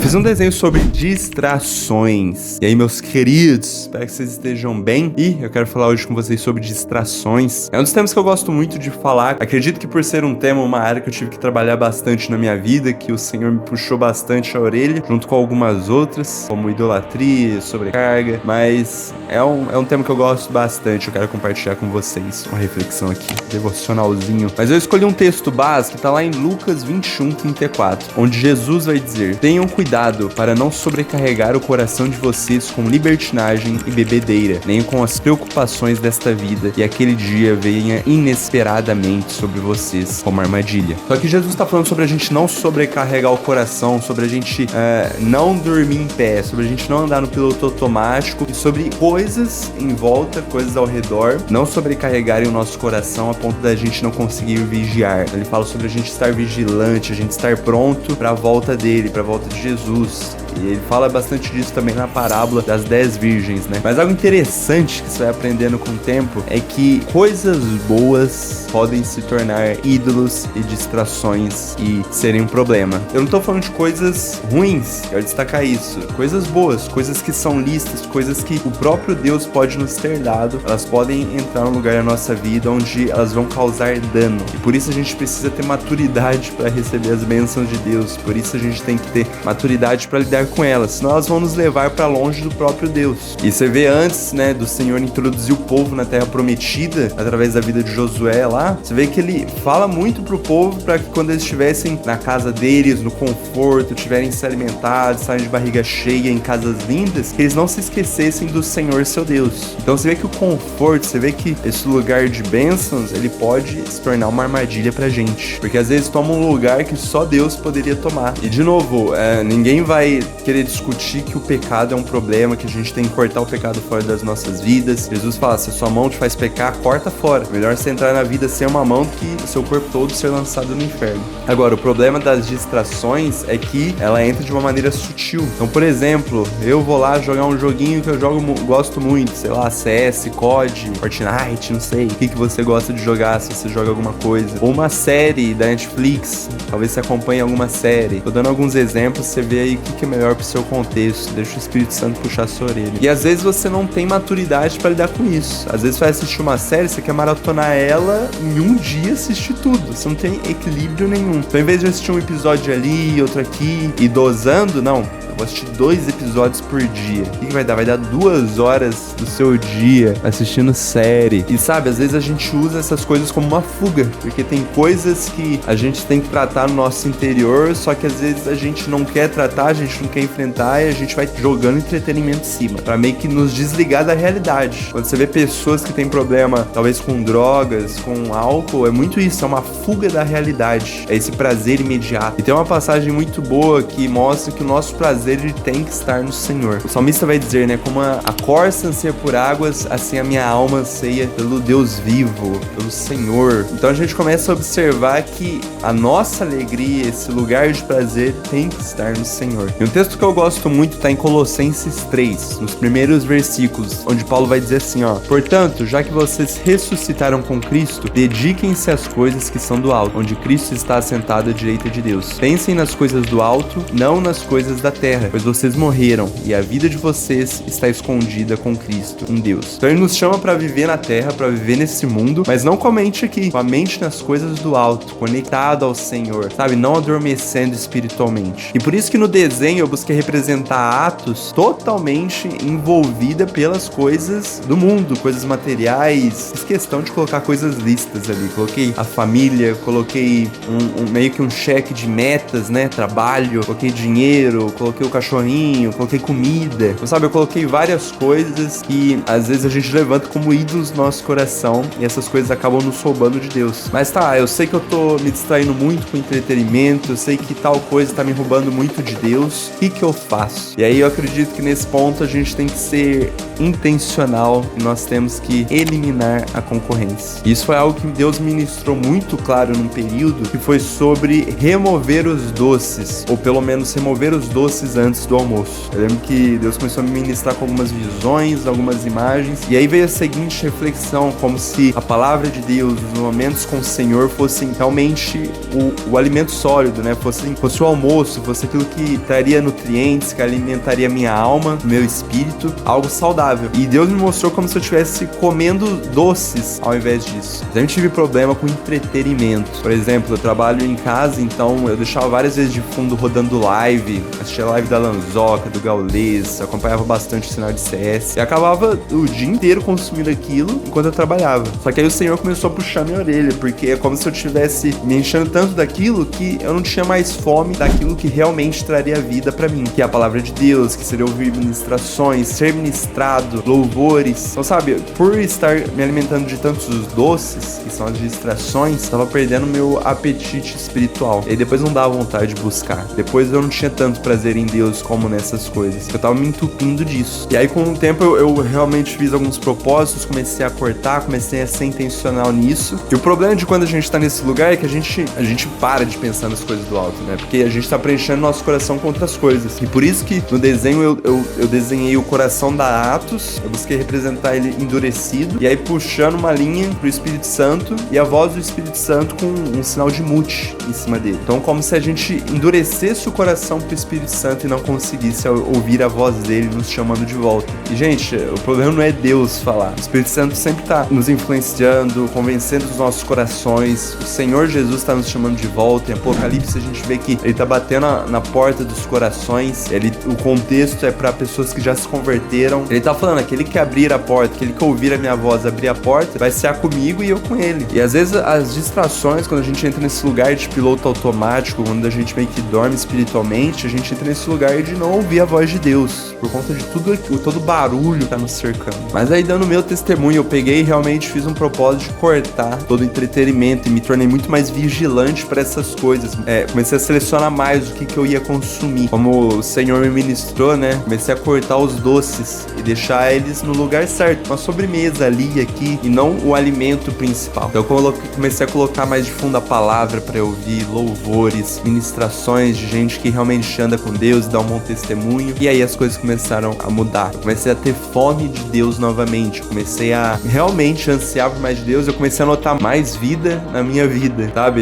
fiz um desenho sobre distrações. E aí, meus queridos, espero que vocês estejam bem. E eu quero falar hoje com vocês sobre distrações. É um dos temas que eu gosto muito de falar. Acredito que por ser um tema, uma área que eu tive que trabalhar bastante na minha vida, que o Senhor me puxou bastante a orelha, junto com algumas outras, como idolatria, sobrecarga. Mas é um tema que eu gosto bastante. Eu quero compartilhar com vocês uma reflexão aqui, devocionalzinho. Mas eu escolhi um texto base que tá lá em Lucas 21:34, onde Jesus vai dizer: tenham cuidado para não sobrecarregar o coração de vocês com libertinagem e bebedeira, nem com as preocupações desta vida, e aquele dia venha inesperadamente sobre vocês como armadilha. Só que Jesus tá falando sobre a gente não sobrecarregar o coração, sobre a gente não dormir em pé, sobre a gente não andar no piloto automático, e sobre coisas em volta, coisas ao redor, não sobrecarregarem o nosso coração a ponto da gente não conseguir vigiar. Ele fala sobre a gente estar vigilante, a gente estar pronto para a volta dele, para a volta de Jesus. E ele fala bastante disso também na parábola das 10 virgens, né? Mas algo interessante que você vai aprendendo com o tempo é que coisas boas podem se tornar ídolos e distrações e serem um problema. Eu não tô falando de coisas ruins, quero destacar isso. Coisas boas, coisas que são listas, coisas que o próprio Deus pode nos ter dado, elas podem entrar num lugar da nossa vida onde elas vão causar dano. E por isso a gente precisa ter maturidade para receber as bênçãos de Deus. Por isso a gente tem que ter maturidade para lidar com elas, senão elas vão nos levar para longe do próprio Deus. E você vê antes, né, do Senhor introduzir o povo na Terra Prometida, através da vida de Josué lá, você vê que ele fala muito pro povo para que quando eles estivessem na casa deles, no conforto, tiverem se alimentados, estarem de barriga cheia, em casas lindas, que eles não se esquecessem do Senhor seu Deus. Então você vê que o conforto, você vê que esse lugar de bênçãos, ele pode se tornar uma armadilha pra gente, porque às vezes toma um lugar que só Deus poderia tomar. E de novo, ninguém vai querer discutir que o pecado é um problema, que a gente tem que cortar o pecado fora das nossas vidas. Jesus fala, se a sua mão te faz pecar, corta fora. Melhor você entrar na vida sem uma mão do que o seu corpo todo ser lançado no inferno. Agora, o problema das distrações é que ela entra de uma maneira sutil. Então, por exemplo, eu vou lá jogar um joguinho que eu gosto muito, sei lá, CS, COD, Fortnite, não sei. O que você gosta de jogar, se você joga alguma coisa. Ou uma série da Netflix, talvez você acompanhe alguma série. Tô dando alguns exemplos, você vê aí o que é melhor pro seu contexto, deixa o Espírito Santo puxar a sua orelha. E às vezes você não tem maturidade pra lidar com isso. Às vezes você vai assistir uma série, você quer maratonar ela em um dia, assistir tudo. Você não tem equilíbrio nenhum. Então, em vez de assistir um episódio ali, outro aqui, e dosando, não. Vou assistir 2 episódios por dia. O que vai dar? Vai dar 2 horas do seu dia assistindo série. E sabe, às vezes a gente usa essas coisas como uma fuga, porque tem coisas que a gente tem que tratar no nosso interior, só que às vezes a gente não quer tratar, a gente não quer enfrentar e a gente vai jogando entretenimento em cima, pra meio que nos desligar da realidade. Quando você vê pessoas que têm problema, talvez com drogas, com álcool, é muito isso, é uma fuga da realidade. É esse prazer imediato. E tem uma passagem muito boa que mostra que o nosso prazer ele tem que estar no Senhor. O salmista vai dizer, né, como a corça anseia por águas, assim a minha alma anseia pelo Deus vivo, pelo Senhor. Então a gente começa a observar que a nossa alegria, esse lugar de prazer tem que estar no Senhor. E um texto que eu gosto muito está em Colossenses 3, nos primeiros versículos, onde Paulo vai dizer assim, ó: portanto, já que vocês ressuscitaram com Cristo, dediquem-se às coisas que são do alto, onde Cristo está assentado à direita de Deus. Pensem nas coisas do alto, não nas coisas da terra, pois vocês morreram e a vida de vocês está escondida com Cristo em Deus. Então ele nos chama para viver na terra, para viver nesse mundo, mas não com a mente aqui, com a mente nas coisas do alto, conectado ao Senhor, sabe? Não adormecendo espiritualmente. E por isso que no desenho eu busquei representar Atos totalmente envolvida pelas coisas do mundo, coisas materiais. Fiz questão de colocar coisas listas ali. Coloquei a família, coloquei meio que um cheque de metas, né? Trabalho, coloquei dinheiro, coloquei o cachorrinho, coloquei comida. Então, sabe, eu coloquei várias coisas que às vezes a gente levanta como ídolos no nosso coração e essas coisas acabam nos roubando de Deus. Mas tá, eu sei que eu tô me distraindo muito com entretenimento, eu sei que tal coisa tá me roubando muito de Deus. O que eu faço? E aí eu acredito que nesse ponto a gente tem que ser intencional e nós temos que eliminar a concorrência. Isso foi algo que Deus ministrou muito claro num período que foi sobre remover os doces, ou pelo menos remover os doces meses antes do almoço. Eu lembro que Deus começou a me ministrar com algumas visões, algumas imagens, e aí veio a seguinte reflexão, como se a palavra de Deus, os momentos com o Senhor fossem realmente o alimento sólido, né? Fosse o almoço, fosse aquilo que traria nutrientes, que alimentaria minha alma, meu espírito, algo saudável. E Deus me mostrou como se eu estivesse comendo doces ao invés disso. Eu sempre tive problema com entretenimento. Por exemplo, eu trabalho em casa, então eu deixava várias vezes de fundo rodando live, assistia a live da Lanzoca, do Gaules, acompanhava bastante o sinal de CS e acabava o dia inteiro consumindo aquilo enquanto eu trabalhava. Só que aí o Senhor começou a puxar minha orelha, porque é como se eu estivesse me enchendo tanto daquilo que eu não tinha mais fome daquilo que realmente traria vida pra mim, que é a palavra de Deus, que seria ouvir ministrações, ser ministrado, louvores. Então, sabe, por estar me alimentando de tantos doces, que são as distrações, tava perdendo meu apetite espiritual. E aí depois não dava vontade de buscar. Depois eu não tinha tanto prazer em Deus como nessas coisas. Eu tava me entupindo disso. E aí com o tempo eu realmente fiz alguns propósitos, comecei a cortar, comecei a ser intencional nisso. E o problema de quando a gente tá nesse lugar é que a gente para de pensar nas coisas do alto, né? Porque a gente tá preenchendo nosso coração com outras coisas. E por isso que no desenho eu desenhei o coração da Atos, eu busquei representar ele endurecido, e aí puxando uma linha pro Espírito Santo e a voz do Espírito Santo com um sinal de mute em cima dele. Então, como se a gente endurecesse o coração pro Espírito Santo e não conseguisse ouvir a voz dele nos chamando de volta. E, gente, o problema não é Deus falar. O Espírito Santo sempre tá nos influenciando, convencendo os nossos corações. O Senhor Jesus tá nos chamando de volta. Em Apocalipse a gente vê que ele tá batendo na porta dos corações. O contexto é para pessoas que já se converteram. Ele tá falando, aquele que abrir a porta, aquele que ouvir a minha voz abrir a porta, vai ser comigo e eu com ele. E às vezes as distrações, quando a gente entra nesse lugar de piloto automático, quando a gente meio que dorme espiritualmente, a gente entra nesse lugar de não ouvir a voz de Deus, por conta de todo barulho que tá nos cercando. Mas aí, dando meu testemunho, eu peguei e realmente fiz um propósito de cortar todo o entretenimento e me tornei muito mais vigilante para essas coisas. Comecei a selecionar mais o que eu ia consumir. Como o Senhor me ministrou, né? Comecei a cortar os doces e deixar eles no lugar certo, uma sobremesa ali e aqui, e não o alimento principal. Então eu comecei a colocar mais de fundo a palavra para eu ouvir louvores, ministrações de gente que realmente anda com Deus e dá um bom testemunho. E aí as coisas começaram a mudar. Eu comecei a ter fome de Deus novamente. Eu comecei a realmente ansiar por mais de Deus. Eu comecei a notar mais vida na minha vida, sabe?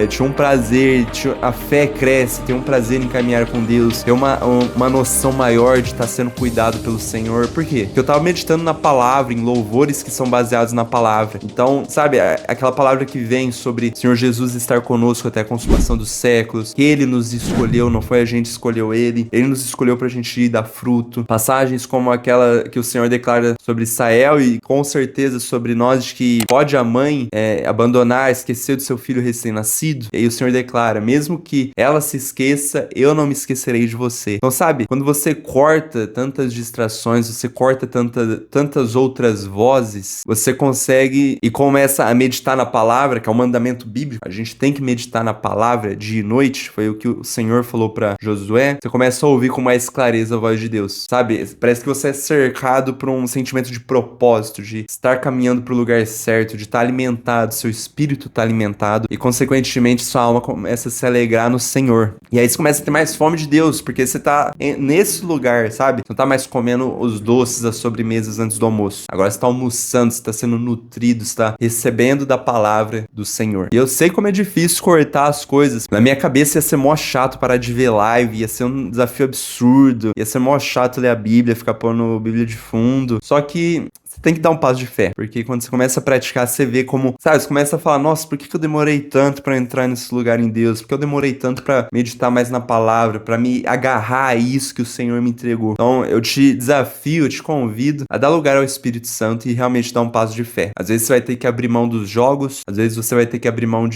Tinha um prazer, a fé cresce, tem um prazer em caminhar com Deus, tem uma noção maior de estar sendo cuidado pelo Senhor. Por quê? Porque eu tava meditando na palavra, em louvores que são baseados na palavra. Então, sabe, aquela palavra que vem sobre o Senhor Jesus estar conosco até a consumação dos séculos, que Ele nos escolheu, não foi a gente que escolheu Ele nos escolheu pra gente dar fruto. Passagens como aquela que o Senhor declara sobre Israel e com certeza sobre nós, de que pode a mãe abandonar, esquecer do seu filho recém-nascido. E aí o Senhor declara, mesmo que ela se esqueça, eu não me esquecerei de você. Então, sabe, quando você corta tantas distrações, você corta tantas outras vozes, você consegue e começa a meditar na palavra, que é um mandamento bíblico. A gente tem que meditar na palavra dia e noite, foi o que o Senhor falou pra Josué. Você começa a ouvir com mais clareza a voz de Deus, sabe? Parece que você é cercado por um sentimento de propósito, de estar caminhando pro lugar certo, de estar alimentado, seu espírito tá alimentado e, consequentemente, sua alma começa a se alegrar no Senhor. E aí você começa a ter mais fome de Deus, porque você tá nesse lugar, sabe? Você não tá mais comendo os doces, as sobremesas antes do almoço. Agora você tá almoçando, você tá sendo nutrido, você tá recebendo da palavra do Senhor. E eu sei como é difícil cortar as coisas. Na minha cabeça ia ser mó chato parar de ver live, ia ser um desafio absurdo, ia ser mó chato ler a Bíblia, ficar pondo Bíblia de fundo. Só que você tem que dar um passo de fé, porque quando você começa a praticar, você vê como, sabe, você começa a falar, nossa, por que eu demorei tanto pra entrar nesse lugar em Deus? Por que eu demorei tanto pra meditar mais na palavra, pra me agarrar a isso que o Senhor me entregou? Então, eu te desafio, eu te convido a dar lugar ao Espírito Santo e realmente dar um passo de fé. Às vezes você vai ter que abrir mão dos jogos, às vezes você vai ter que abrir mão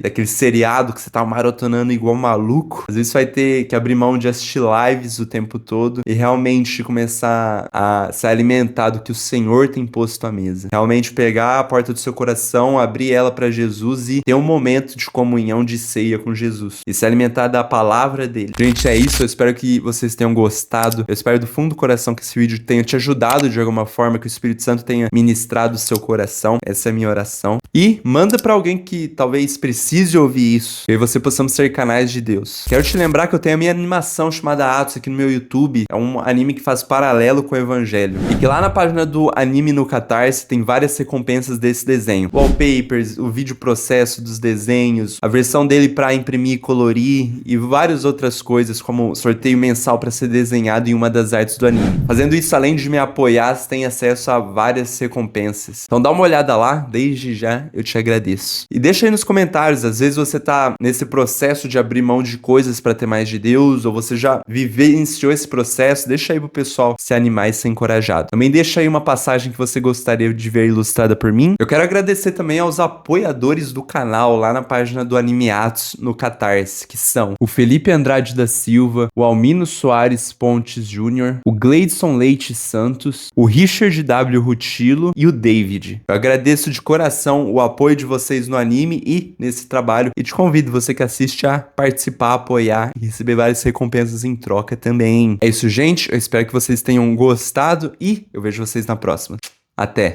daquele seriado que você tá maratonando igual maluco, às vezes você vai ter que abrir mão de assistir lives o tempo todo e realmente começar a se alimentar do que o Senhor tem posto à mesa. Realmente pegar a porta do seu coração, abrir ela para Jesus e ter um momento de comunhão, de ceia com Jesus. E se alimentar da palavra dele. Gente, é isso. Eu espero que vocês tenham gostado. Eu espero do fundo do coração que esse vídeo tenha te ajudado de alguma forma, que o Espírito Santo tenha ministrado o seu coração. Essa é a minha oração. E manda para alguém que talvez precise ouvir isso. E aí você possamos ser canais de Deus. Quero te lembrar que eu tenho a minha animação chamada Atos aqui no meu YouTube. É um anime que faz paralelo com o Evangelho. E que lá na página do Anime no Catarse tem várias recompensas desse desenho. Wallpapers, o vídeo processo dos desenhos, a versão dele para imprimir e colorir e várias outras coisas, como sorteio mensal para ser desenhado em uma das artes do anime. Fazendo isso, além de me apoiar, você tem acesso a várias recompensas. Então dá uma olhada lá, desde já eu te agradeço. E deixa aí nos comentários, às vezes você tá nesse processo de abrir mão de coisas para ter mais de Deus, ou você já vivenciou esse processo, deixa aí pro pessoal se animar e ser encorajado. Também deixa aí uma passagem que você gostaria de ver ilustrada por mim. Eu quero agradecer também aos apoiadores do canal lá na página do Anime Atos no Catarse, que são o Felipe Andrade da Silva, o Almino Soares Pontes Jr., o Gleidson Leite Santos, o Richard W. Rutilo e o David. Eu agradeço de coração o apoio de vocês no anime e nesse trabalho e te convido, você que assiste, a participar, apoiar e receber várias recompensas em troca também. É isso, gente. Eu espero que vocês tenham gostado e eu vejo vocês na próxima. Até!